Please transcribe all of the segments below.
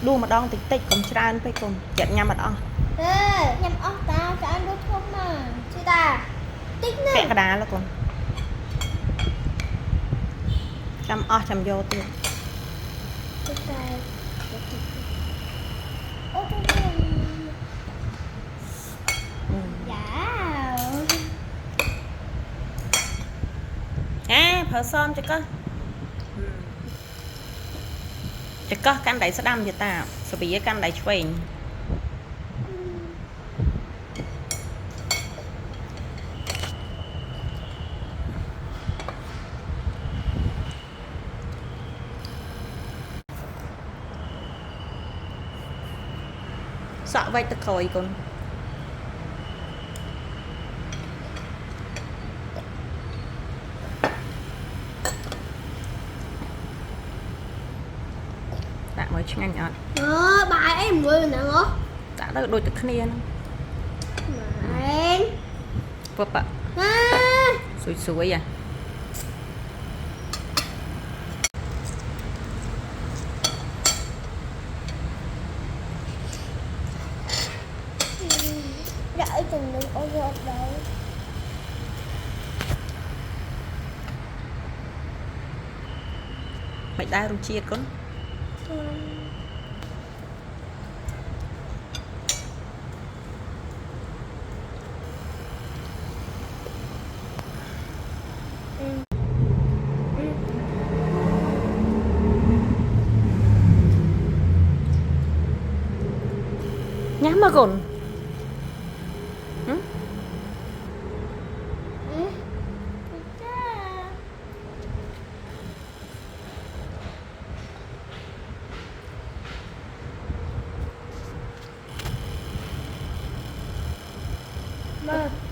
đua mà đong tích còn tràn phải cùng chặt nhằm mà đong nhằm ốc tao cho anh đốt không mà chứ ta tích nữa cái đá là còn chăm chăm vô tiền phở son chứ có căn đấy sẽ đâm cho ta sẽ bị căn đấy chuyển sợ vậy tất khỏi con đã mới chừng anh bài em mười nè ngó đã được đôiទឹកkia em vấp ạ suối suối à đợi chừng đừng ô gọt đâu mày đai rung chiết con nhắm mà còn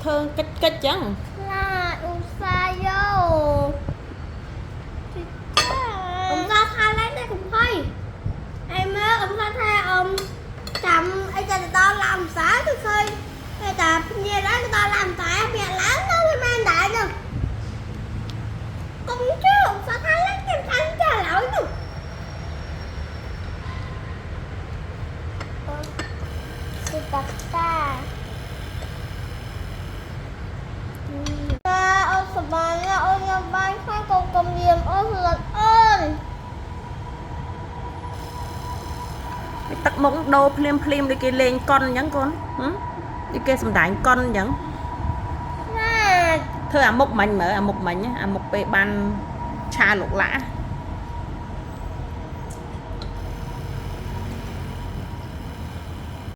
thơ cách chẳng là usa vô ông ra thay lấy đây cũng thôi em ơi ông ra thay ông chậm ai cho người ta làm xã tôi khơi người ta nghe đó người ta làm tại mẹ láng đó với mang đại nữa cũng chứ ông ra thay lấy em thắng trả lỗi nữa sư tạc ta ôi sập bàn nha ôi nha bàn khoan cầu cầm diềm ôi lật ơi tắc mông đô phim đi kia lên con nhắn con đi kia xâm đánh con nhắn thưa mục mình mở mục mình mục về ban cha lục lã